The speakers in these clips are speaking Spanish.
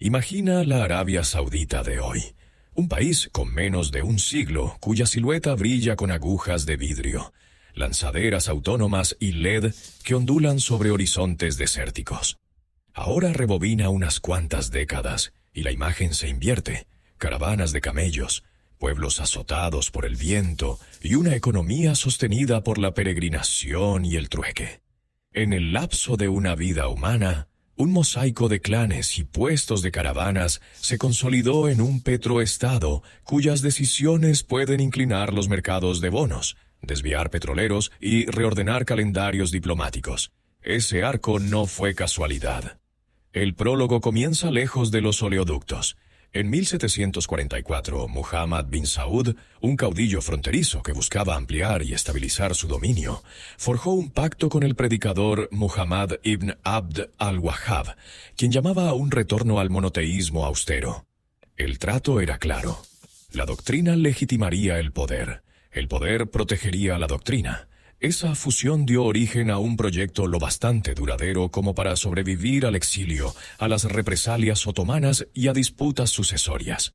Imagina la Arabia Saudita de hoy, un país con menos de un siglo cuya silueta brilla con agujas de vidrio, lanzaderas autónomas y LED que ondulan sobre horizontes desérticos. Ahora rebobina unas cuantas décadas y la imagen se invierte. Caravanas de camellos, pueblos azotados por el viento y una economía sostenida por la peregrinación y el trueque. En el lapso de una vida humana, un mosaico de clanes y puestos de caravanas se consolidó en un petroestado cuyas decisiones pueden inclinar los mercados de bonos, desviar petroleros y reordenar calendarios diplomáticos. Ese arco no fue casualidad. El prólogo comienza lejos de los oleoductos. En 1744, Muhammad bin Saud, un caudillo fronterizo que buscaba ampliar y estabilizar su dominio, forjó un pacto con el predicador Muhammad ibn Abd al-Wahhab, quien llamaba a un retorno al monoteísmo austero. El trato era claro. La doctrina legitimaría el poder protegería la doctrina. Esa fusión dio origen a un proyecto lo bastante duradero como para sobrevivir al exilio, a las represalias otomanas y a disputas sucesorias.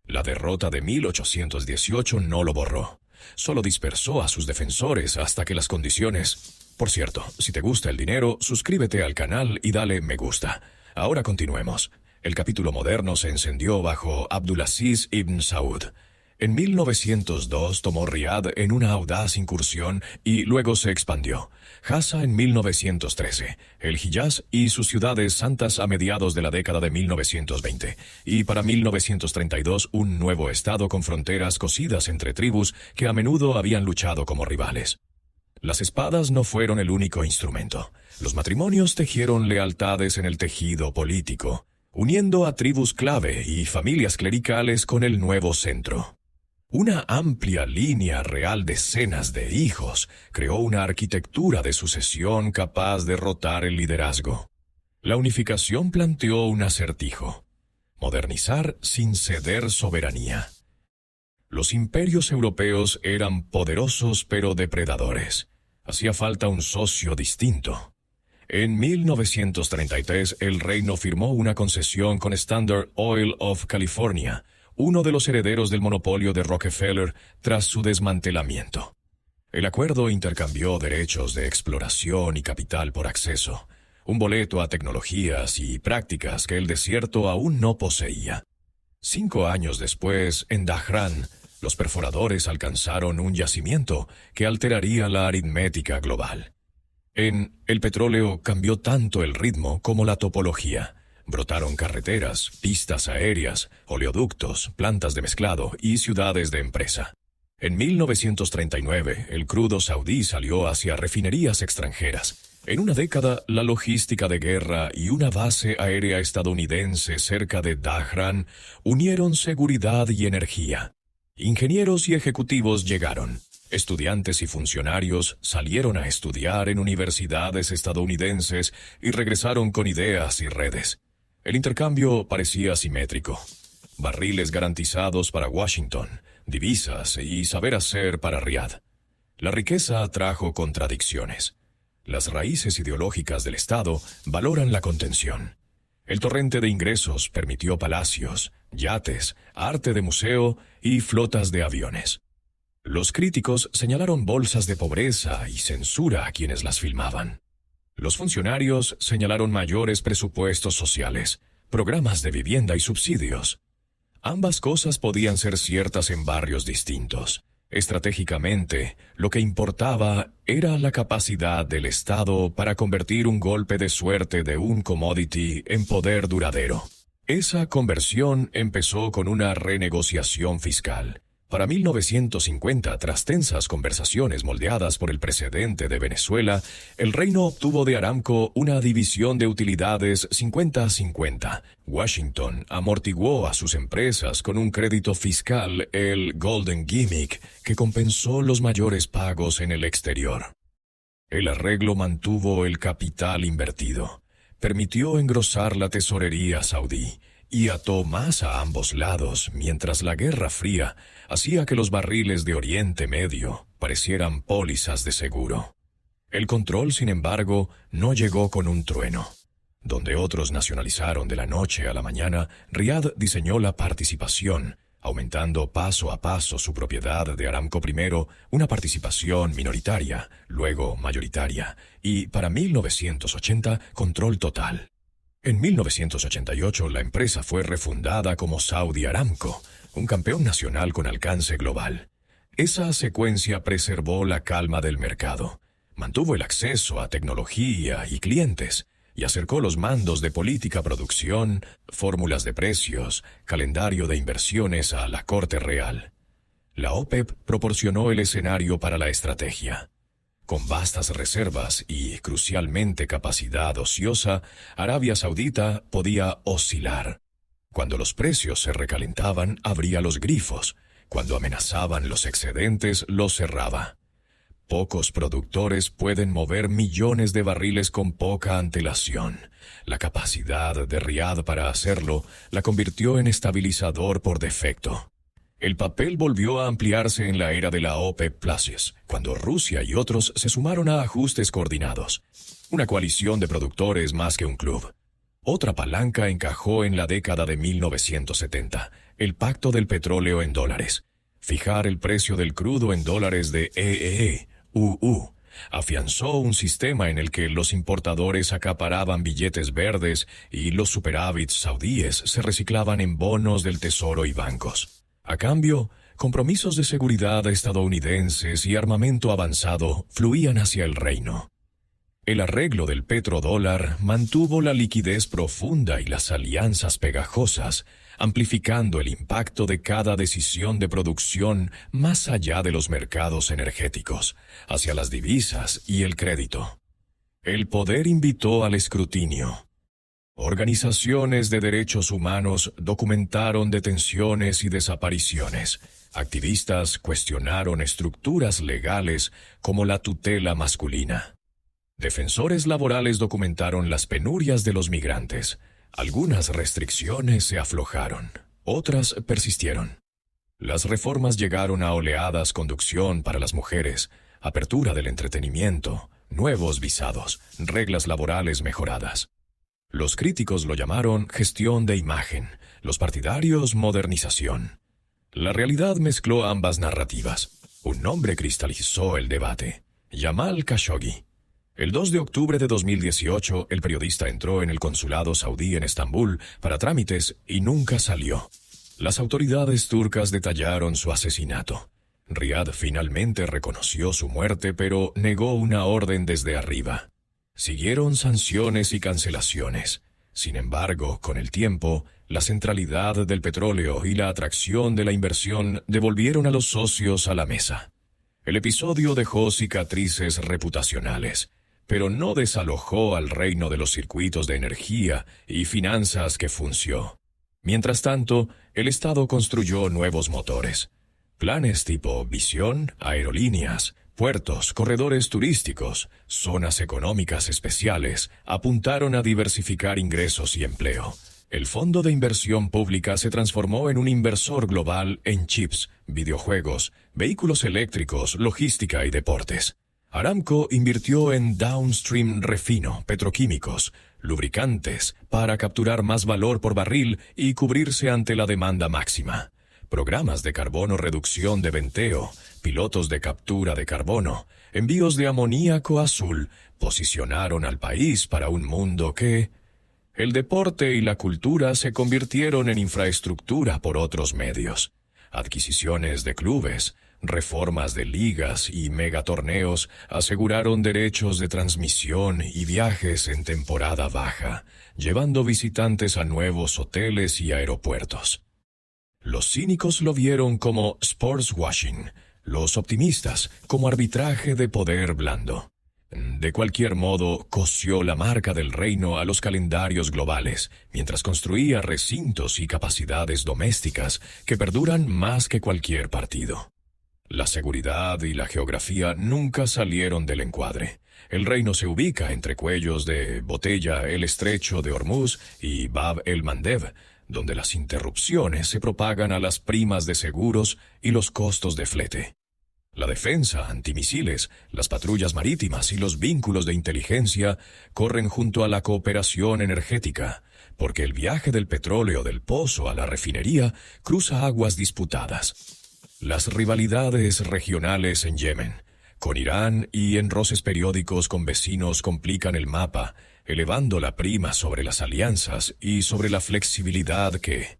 La derrota de 1818 no lo borró, solo dispersó a sus defensores hasta que las condiciones... Por cierto, si te gusta el dinero, suscríbete al canal y dale me gusta. Ahora continuemos. El capítulo moderno se encendió bajo Abdulaziz ibn Saud. En 1902 tomó Riad en una audaz incursión y luego se expandió. Hassa en 1913, el Hiyaz y sus ciudades santas a mediados de la década de 1920, y para 1932 un nuevo estado con fronteras cosidas entre tribus que a menudo habían luchado como rivales. Las espadas no fueron el único instrumento. Los matrimonios tejieron lealtades en el tejido político, uniendo a tribus clave y familias clericales con el nuevo centro. Una amplia línea real de decenas de hijos creó una arquitectura de sucesión capaz de rotar el liderazgo. La unificación planteó un acertijo: modernizar sin ceder soberanía. Los imperios europeos eran poderosos pero depredadores. Hacía falta un socio distinto. En 1933 el reino firmó una concesión con Standard Oil of California, uno de los herederos del monopolio de Rockefeller tras su desmantelamiento. El acuerdo intercambió derechos de exploración y capital por acceso, un boleto a tecnologías y prácticas que el desierto aún no poseía. 5 años después, en Dhahran, los perforadores alcanzaron un yacimiento que alteraría la aritmética global. El petróleo cambió tanto el ritmo como la topología. Brotaron carreteras, pistas aéreas, oleoductos, plantas de mezclado y ciudades de empresa. En 1939, el crudo saudí salió hacia refinerías extranjeras. En una década, la logística de guerra y una base aérea estadounidense cerca de Dhahran unieron seguridad y energía. Ingenieros y ejecutivos llegaron. Estudiantes y funcionarios salieron a estudiar en universidades estadounidenses y regresaron con ideas y redes. El intercambio parecía simétrico. Barriles garantizados para Washington, divisas y saber hacer para Riad. La riqueza trajo contradicciones. Las raíces ideológicas del Estado valoran la contención. El torrente de ingresos permitió palacios, yates, arte de museo y flotas de aviones. Los críticos señalaron bolsas de pobreza y censura a quienes las filmaban. Los funcionarios señalaron mayores presupuestos sociales, programas de vivienda y subsidios. Ambas cosas podían ser ciertas en barrios distintos. Estratégicamente, lo que importaba era la capacidad del Estado para convertir un golpe de suerte de un commodity en poder duradero. Esa conversión empezó con una renegociación fiscal. Para 1950, tras tensas conversaciones moldeadas por el precedente de Venezuela, el reino obtuvo de Aramco una división de utilidades 50-50. Washington amortiguó a sus empresas con un crédito fiscal, el Golden Gimmick, que compensó los mayores pagos en el exterior. El arreglo mantuvo el capital invertido, permitió engrosar la tesorería saudí y ató más a ambos lados, mientras la Guerra Fría hacía que los barriles de Oriente Medio parecieran pólizas de seguro. El control, sin embargo, no llegó con un trueno. Donde otros nacionalizaron de la noche a la mañana, Riad diseñó la participación, aumentando paso a paso su propiedad de Aramco primero, una participación minoritaria, luego mayoritaria, y para 1980 control total. En 1988 la empresa fue refundada como Saudi Aramco, un campeón nacional con alcance global. Esa secuencia preservó la calma del mercado, mantuvo el acceso a tecnología y clientes, y acercó los mandos de política producción, fórmulas de precios, calendario de inversiones a la corte real. La OPEP proporcionó el escenario para la estrategia. Con vastas reservas y, crucialmente, capacidad ociosa, Arabia Saudita podía oscilar. Cuando los precios se recalentaban, abría los grifos. Cuando amenazaban los excedentes, los cerraba. Pocos productores pueden mover millones de barriles con poca antelación. La capacidad de Riad para hacerlo la convirtió en estabilizador por defecto. El papel volvió a ampliarse en la era de la OPEP Plus, cuando Rusia y otros se sumaron a ajustes coordinados. Una coalición de productores más que un club. Otra palanca encajó en la década de 1970, el Pacto del Petróleo en dólares. Fijar el precio del crudo en dólares de afianzó un sistema en el que los importadores acaparaban billetes verdes y los superávits saudíes se reciclaban en bonos del tesoro y bancos. A cambio, compromisos de seguridad estadounidenses y armamento avanzado fluían hacia el reino. El arreglo del petrodólar mantuvo la liquidez profunda y las alianzas pegajosas, amplificando el impacto de cada decisión de producción más allá de los mercados energéticos, hacia las divisas y el crédito. El poder invitó al escrutinio. Organizaciones de derechos humanos documentaron detenciones y desapariciones. Activistas cuestionaron estructuras legales como la tutela masculina. Defensores laborales documentaron las penurias de los migrantes. Algunas restricciones se aflojaron, otras persistieron. Las reformas llegaron a oleadas: conducción para las mujeres, apertura del entretenimiento, nuevos visados, reglas laborales mejoradas. Los críticos lo llamaron gestión de imagen, los partidarios modernización. La realidad mezcló ambas narrativas. Un nombre cristalizó el debate: Jamal Khashoggi. El 2 de octubre de 2018, el periodista entró en el consulado saudí en Estambul para trámites y nunca salió. Las autoridades turcas detallaron su asesinato. Riad finalmente reconoció su muerte, pero negó una orden desde arriba. Siguieron sanciones y cancelaciones. Sin embargo, con el tiempo, la centralidad del petróleo y la atracción de la inversión devolvieron a los socios a la mesa. El episodio dejó cicatrices reputacionales, pero no desalojó al reino de los circuitos de energía y finanzas que funcionó. Mientras tanto, el Estado construyó nuevos motores. Planes tipo visión, aerolíneas, puertos, corredores turísticos, zonas económicas especiales apuntaron a diversificar ingresos y empleo. El Fondo de Inversión Pública se transformó en un inversor global en chips, videojuegos, vehículos eléctricos, logística y deportes. Aramco invirtió en downstream refino, petroquímicos, lubricantes, para capturar más valor por barril y cubrirse ante la demanda máxima. Programas de carbono reducción de venteo, pilotos de captura de carbono, envíos de amoníaco azul, posicionaron al país para un mundo que... El deporte y la cultura se convirtieron en infraestructura por otros medios. Adquisiciones de clubes, reformas de ligas y megatorneos aseguraron derechos de transmisión y viajes en temporada baja, llevando visitantes a nuevos hoteles y aeropuertos. Los cínicos lo vieron como sportswashing, los optimistas como arbitraje de poder blando. De cualquier modo, cosió la marca del reino a los calendarios globales, mientras construía recintos y capacidades domésticas que perduran más que cualquier partido. La seguridad y la geografía nunca salieron del encuadre. El reino se ubica entre cuellos de botella el estrecho de Hormuz y Bab el-Mandeb, donde las interrupciones se propagan a las primas de seguros y los costos de flete. La defensa, antimisiles, las patrullas marítimas y los vínculos de inteligencia corren junto a la cooperación energética, porque el viaje del petróleo del pozo a la refinería cruza aguas disputadas. Las rivalidades regionales en Yemen, con Irán y en roces periódicos con vecinos complican el mapa, elevando la prima sobre las alianzas y sobre la flexibilidad que...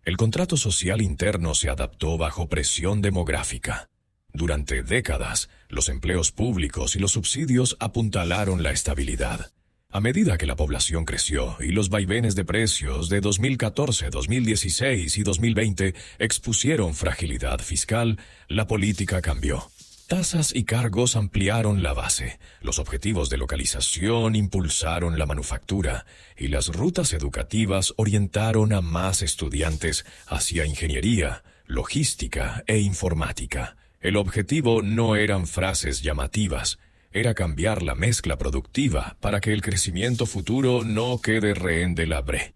El contrato social interno se adaptó bajo presión demográfica. Durante décadas, los empleos públicos y los subsidios apuntalaron la estabilidad. A medida que la población creció y los vaivenes de precios de 2014, 2016 y 2020 expusieron fragilidad fiscal, la política cambió. Tasas y cargos ampliaron la base, los objetivos de localización impulsaron la manufactura y las rutas educativas orientaron a más estudiantes hacia ingeniería, logística e informática. El objetivo no eran frases llamativas, era cambiar la mezcla productiva para que el crecimiento futuro no quede rehén de la BRE.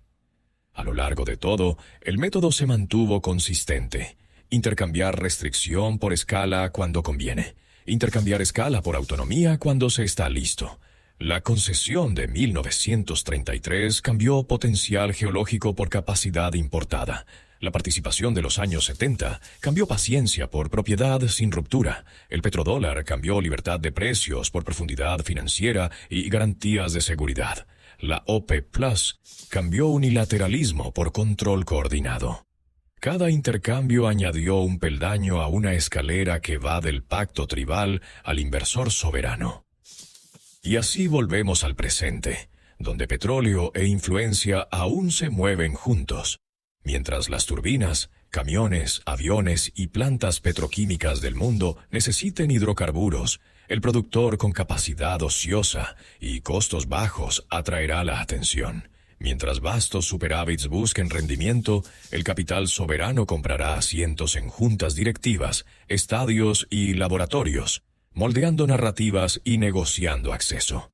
A lo largo de todo, el método se mantuvo consistente. Intercambiar restricción por escala cuando conviene. Intercambiar escala por autonomía cuando se está listo. La concesión de 1933 cambió potencial geológico por capacidad importada. La participación de los años 70 cambió paciencia por propiedad sin ruptura. El petrodólar cambió libertad de precios por profundidad financiera y garantías de seguridad. La OPEP Plus cambió unilateralismo por control coordinado. Cada intercambio añadió un peldaño a una escalera que va del pacto tribal al inversor soberano. Y así volvemos al presente, donde petróleo e influencia aún se mueven juntos. Mientras las turbinas, camiones, aviones y plantas petroquímicas del mundo necesiten hidrocarburos, el productor con capacidad ociosa y costos bajos atraerá la atención. Mientras vastos superávits busquen rendimiento, el capital soberano comprará asientos en juntas directivas, estadios y laboratorios, moldeando narrativas y negociando acceso.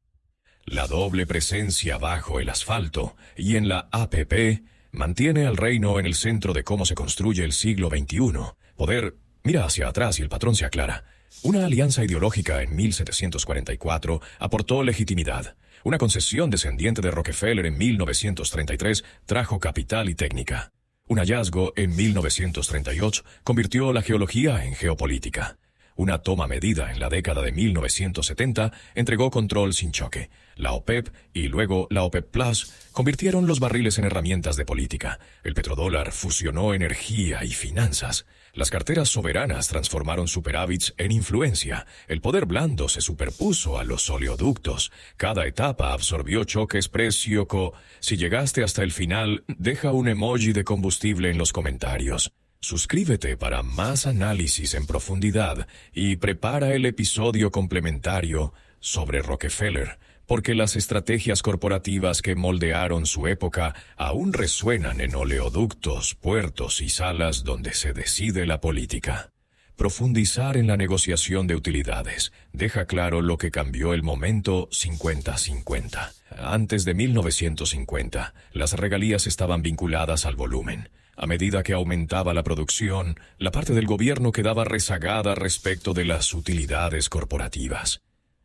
La doble presencia bajo el asfalto y en la APP mantiene al reino en el centro de cómo se construye el siglo XXI. Poder mira hacia atrás y el patrón se aclara. Una alianza ideológica en 1744 aportó legitimidad. Una concesión descendiente de Rockefeller en 1933 trajo capital y técnica. Un hallazgo en 1938 convirtió la geología en geopolítica. Una toma medida en la década de 1970 entregó control sin choque. La OPEP y luego la OPEP Plus convirtieron los barriles en herramientas de política. El petrodólar fusionó energía y finanzas. Las carteras soberanas transformaron superávits en influencia. El poder blando se superpuso a los oleoductos. Cada etapa absorbió choques precio-co. Si llegaste hasta el final, deja un emoji de combustible en los comentarios. Suscríbete para más análisis en profundidad y prepara el episodio complementario sobre Rockefeller, porque las estrategias corporativas que moldearon su época aún resuenan en oleoductos, puertos y salas donde se decide la política. Profundizar en la negociación de utilidades deja claro lo que cambió el momento 50-50. Antes de 1950, las regalías estaban vinculadas al volumen. A medida que aumentaba la producción, la parte del gobierno quedaba rezagada respecto de las utilidades corporativas.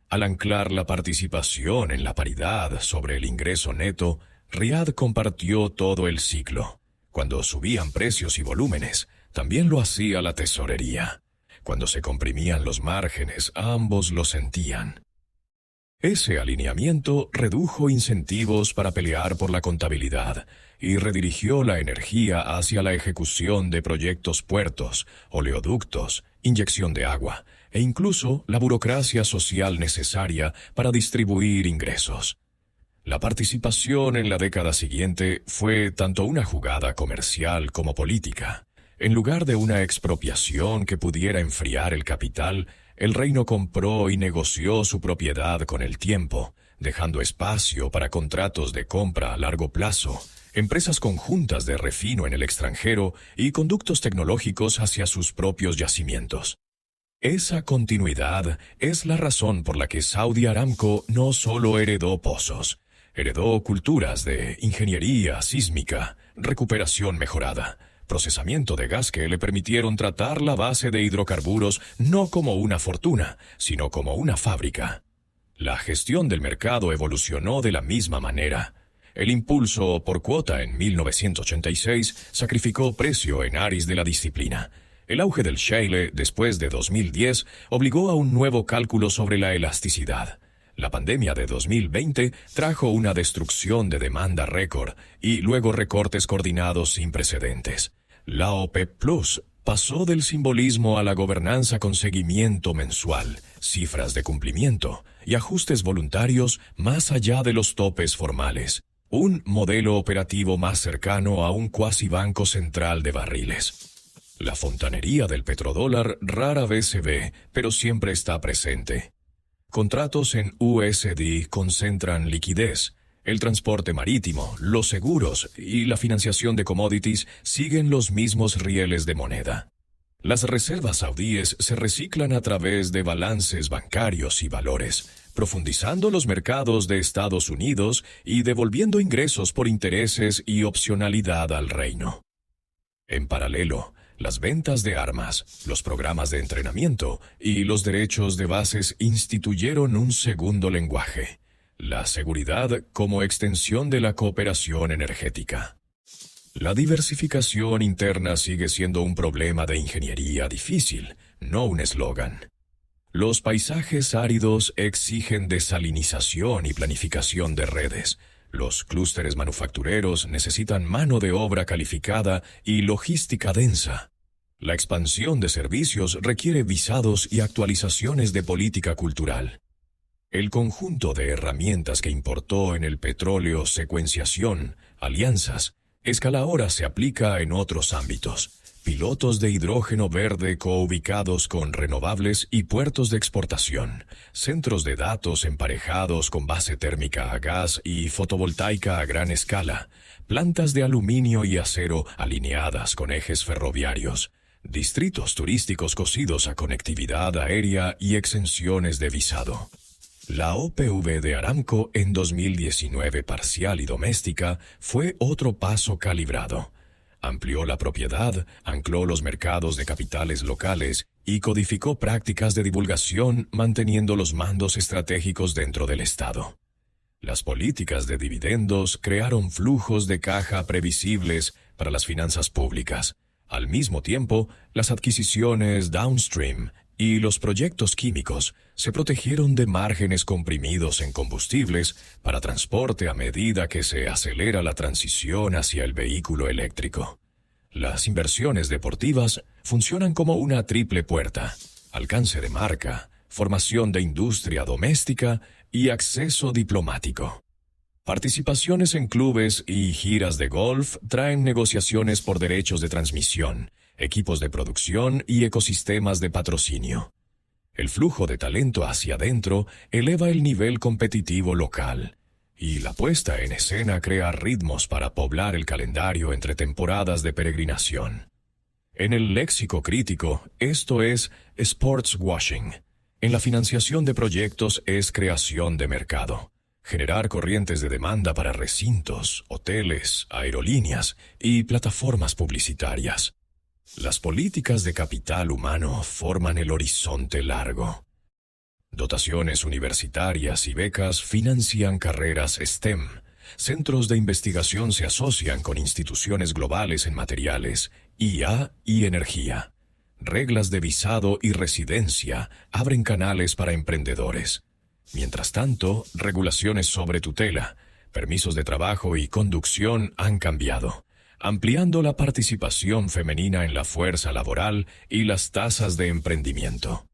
Al anclar la participación en la paridad sobre el ingreso neto, Riad compartió todo el ciclo. Cuando subían precios y volúmenes, también lo hacía la tesorería. Cuando se comprimían los márgenes, ambos lo sentían. Ese alineamiento redujo incentivos para pelear por la contabilidad y redirigió la energía hacia la ejecución de proyectos puertos, oleoductos, inyección de agua e incluso la burocracia social necesaria para distribuir ingresos. La participación en la década siguiente fue tanto una jugada comercial como política. En lugar de una expropiación que pudiera enfriar el capital, el reino compró y negoció su propiedad con el tiempo, dejando espacio para contratos de compra a largo plazo, empresas conjuntas de refino en el extranjero y conductos tecnológicos hacia sus propios yacimientos. Esa continuidad es la razón por la que Saudi Aramco no solo heredó pozos, heredó culturas de ingeniería sísmica, recuperación mejorada, procesamiento de gas que le permitieron tratar la base de hidrocarburos no como una fortuna, sino como una fábrica. La gestión del mercado evolucionó de la misma manera. El impulso por cuota en 1986 sacrificó precio en aris de la disciplina. El auge del shale después de 2010 obligó a un nuevo cálculo sobre la elasticidad. La pandemia de 2020 trajo una destrucción de demanda récord y luego recortes coordinados sin precedentes. La OPEP Plus pasó del simbolismo a la gobernanza con seguimiento mensual, cifras de cumplimiento y ajustes voluntarios más allá de los topes formales. Un modelo operativo más cercano a un cuasi banco central de barriles. La fontanería del petrodólar rara vez se ve, pero siempre está presente. Contratos en USD concentran liquidez. El transporte marítimo, los seguros y la financiación de commodities siguen los mismos rieles de moneda. Las reservas saudíes se reciclan a través de balances bancarios y valores, profundizando los mercados de Estados Unidos y devolviendo ingresos por intereses y opcionalidad al reino. En paralelo, las ventas de armas, los programas de entrenamiento y los derechos de bases instituyeron un segundo lenguaje: la seguridad como extensión de la cooperación energética. La diversificación interna sigue siendo un problema de ingeniería difícil, no un eslogan. Los paisajes áridos exigen desalinización y planificación de redes. Los clústeres manufactureros necesitan mano de obra calificada y logística densa. La expansión de servicios requiere visados y actualizaciones de política cultural. El conjunto de herramientas que importó en el petróleo, secuenciación, alianzas, escala ahora se aplica en otros ámbitos. Pilotos de hidrógeno verde coubicados con renovables y puertos de exportación, centros de datos emparejados con base térmica a gas y fotovoltaica a gran escala, plantas de aluminio y acero alineadas con ejes ferroviarios, distritos turísticos cosidos a conectividad aérea y exenciones de visado. La OPV de Aramco en 2019 parcial y doméstica fue otro paso calibrado. Amplió la propiedad, ancló los mercados de capitales locales y codificó prácticas de divulgación manteniendo los mandos estratégicos dentro del Estado. Las políticas de dividendos crearon flujos de caja previsibles para las finanzas públicas. Al mismo tiempo, las adquisiciones downstream y los proyectos químicos se protegieron de márgenes comprimidos en combustibles para transporte a medida que se acelera la transición hacia el vehículo eléctrico. Las inversiones deportivas funcionan como una triple puerta: alcance de marca, formación de industria doméstica y acceso diplomático. Participaciones en clubes y giras de golf traen negociaciones por derechos de transmisión, equipos de producción y ecosistemas de patrocinio. El flujo de talento hacia adentro eleva el nivel competitivo local, y la puesta en escena crea ritmos para poblar el calendario entre temporadas de peregrinación. En el léxico crítico, esto es sports washing. En la financiación de proyectos es creación de mercado. Generar corrientes de demanda para recintos, hoteles, aerolíneas y plataformas publicitarias. Las políticas de capital humano forman el horizonte largo. Dotaciones universitarias y becas financian carreras STEM. Centros de investigación se asocian con instituciones globales en materiales, IA y energía. Reglas de visado y residencia abren canales para emprendedores. Mientras tanto, regulaciones sobre tutela, permisos de trabajo y conducción han cambiado, ampliando la participación femenina en la fuerza laboral y las tasas de emprendimiento.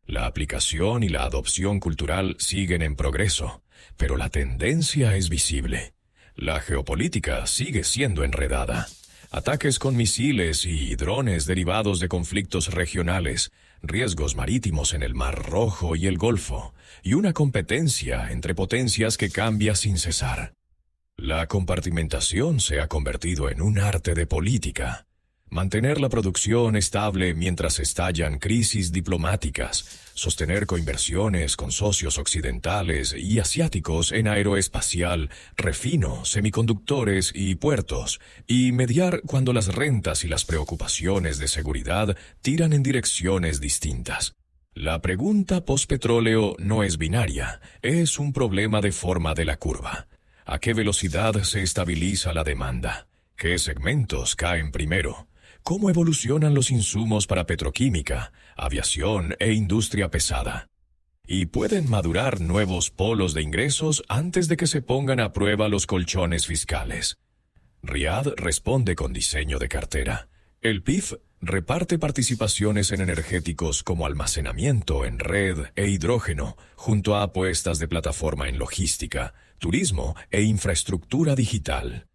La aplicación y la adopción cultural siguen en progreso, pero la tendencia es visible. La geopolítica sigue siendo enredada. Ataques con misiles y drones derivados de conflictos regionales, riesgos marítimos en el Mar Rojo y el Golfo, y una competencia entre potencias que cambia sin cesar. La compartimentación se ha convertido en un arte de política. Mantener la producción estable mientras estallan crisis diplomáticas, sostener coinversiones con socios occidentales y asiáticos en aeroespacial, refino, semiconductores y puertos, y mediar cuando las rentas y las preocupaciones de seguridad tiran en direcciones distintas. La pregunta postpetróleo no es binaria, es un problema de forma de la curva. ¿A qué velocidad se estabiliza la demanda? ¿Qué segmentos caen primero? ¿Cómo evolucionan los insumos para petroquímica, aviación e industria pesada? ¿Y pueden madurar nuevos polos de ingresos antes de que se pongan a prueba los colchones fiscales? Riad responde con diseño de cartera. El PIF reparte participaciones en energéticos como almacenamiento en red e hidrógeno, junto a apuestas de plataforma en logística, turismo e infraestructura digital.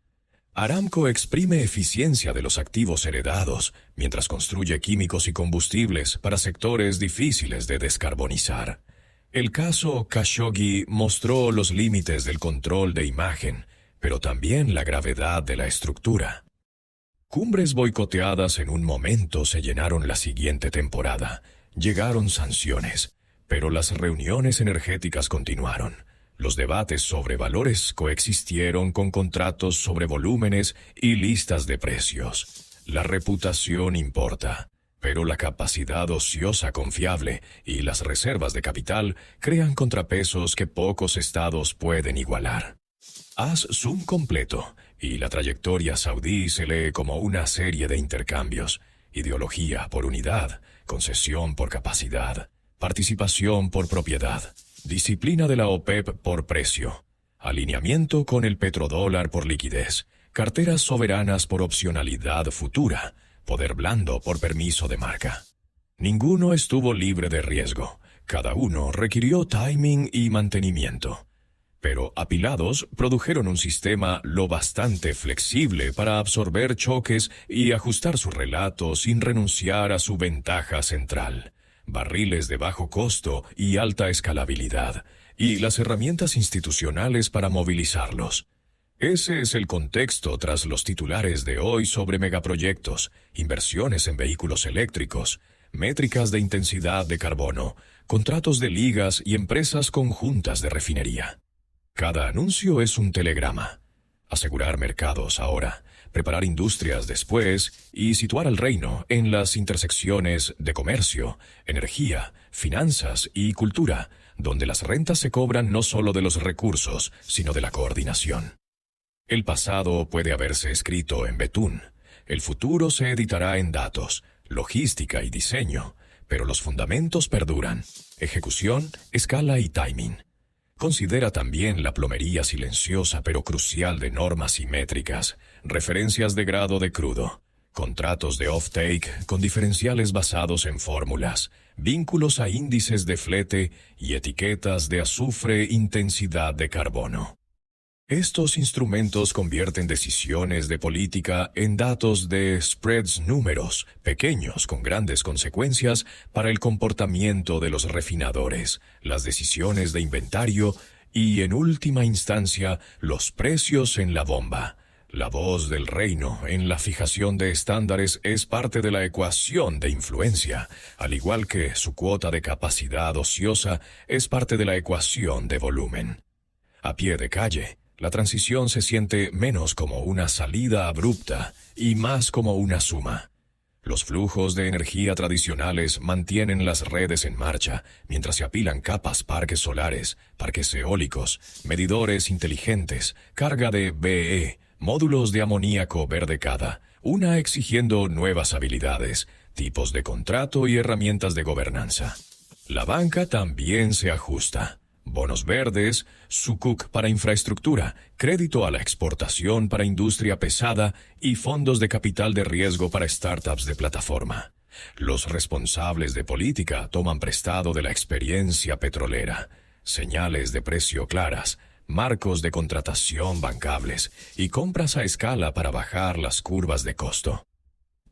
Aramco exprime eficiencia de los activos heredados, mientras construye químicos y combustibles para sectores difíciles de descarbonizar. El caso Khashoggi mostró los límites del control de imagen, pero también la gravedad de la estructura. Cumbres boicoteadas en un momento se llenaron la siguiente temporada. Llegaron sanciones, pero las reuniones energéticas continuaron. Los debates sobre valores coexistieron con contratos sobre volúmenes y listas de precios. La reputación importa, pero la capacidad ociosa confiable y las reservas de capital crean contrapesos que pocos estados pueden igualar. Haz zoom completo y la trayectoria saudí se lee como una serie de intercambios: ideología por unidad, concesión por capacidad, participación por propiedad. Disciplina de la OPEP por precio, alineamiento con el petrodólar por liquidez, carteras soberanas por opcionalidad futura, poder blando por permiso de marca. Ninguno estuvo libre de riesgo, cada uno requirió timing y mantenimiento. Pero apilados produjeron un sistema lo bastante flexible para absorber choques y ajustar su relato sin renunciar a su ventaja central. Barriles de bajo costo y alta escalabilidad, y las herramientas institucionales para movilizarlos. Ese es el contexto tras los titulares de hoy sobre megaproyectos, inversiones en vehículos eléctricos, métricas de intensidad de carbono, contratos de ligas y empresas conjuntas de refinería. Cada anuncio es un telegrama. Asegurar mercados ahora, preparar industrias después y situar al reino en las intersecciones de comercio, energía, finanzas y cultura, donde las rentas se cobran no solo de los recursos, sino de la coordinación. El pasado puede haberse escrito en betún, el futuro se editará en datos, logística y diseño, pero los fundamentos perduran: ejecución, escala y timing. Considera también la plomería silenciosa pero crucial de normas y métricas, referencias de grado de crudo, contratos de off-take con diferenciales basados en fórmulas, vínculos a índices de flete y etiquetas de azufre, intensidad de carbono. Estos instrumentos convierten decisiones de política en datos de spreads, números pequeños con grandes consecuencias para el comportamiento de los refinadores, las decisiones de inventario y, en última instancia, los precios en la bomba. La voz del reino en la fijación de estándares es parte de la ecuación de influencia, al igual que su cuota de capacidad ociosa es parte de la ecuación de volumen. A pie de calle, la transición se siente menos como una salida abrupta y más como una suma. Los flujos de energía tradicionales mantienen las redes en marcha, mientras se apilan capas, parques solares, parques eólicos, medidores inteligentes, carga de BE, módulos de amoníaco verde cada, una exigiendo nuevas habilidades, tipos de contrato y herramientas de gobernanza. La banca también se ajusta. Bonos verdes, sukuk para infraestructura, crédito a la exportación para industria pesada y fondos de capital de riesgo para startups de plataforma. Los responsables de política toman prestado de la experiencia petrolera, señales de precio claras, marcos de contratación bancables y compras a escala para bajar las curvas de costo.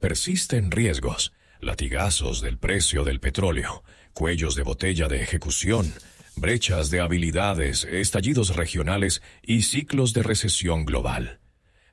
Persisten riesgos, latigazos del precio del petróleo, cuellos de botella de ejecución, brechas de habilidades, estallidos regionales y ciclos de recesión global.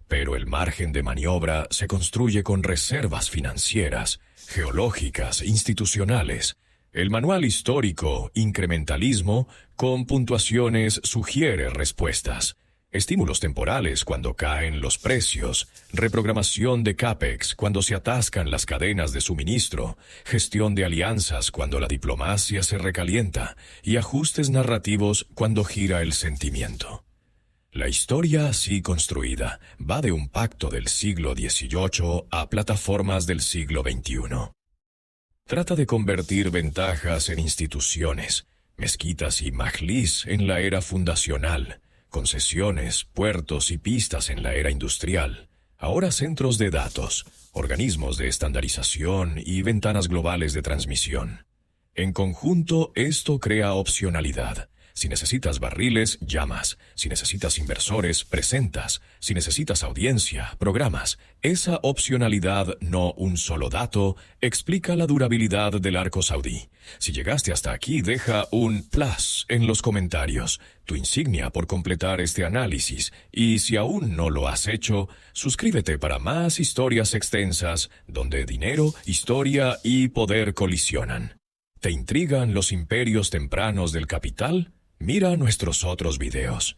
Pero el margen de maniobra se construye con reservas financieras, geológicas, institucionales. El manual histórico Incrementalismo, con puntuaciones, sugiere respuestas. Estímulos temporales cuando caen los precios, reprogramación de CAPEX cuando se atascan las cadenas de suministro, gestión de alianzas cuando la diplomacia se recalienta y ajustes narrativos cuando gira el sentimiento. La historia así construida va de un pacto del siglo XVIII a plataformas del siglo XXI. Trata de convertir ventajas en instituciones, mezquitas y majlis en la era fundacional, concesiones, puertos y pistas en la era industrial, ahora centros de datos, organismos de estandarización y ventanas globales de transmisión. En conjunto, esto crea opcionalidad. Si necesitas barriles, llamas. Si necesitas inversores, presentas. Si necesitas audiencia, programas. Esa opcionalidad, no un solo dato, explica la durabilidad del arco saudí. Si llegaste hasta aquí, deja un plus en los comentarios, tu insignia por completar este análisis. Y si aún no lo has hecho, suscríbete para más historias extensas donde dinero, historia y poder colisionan. ¿Te intrigan los imperios tempranos del capital? Mira nuestros otros videos.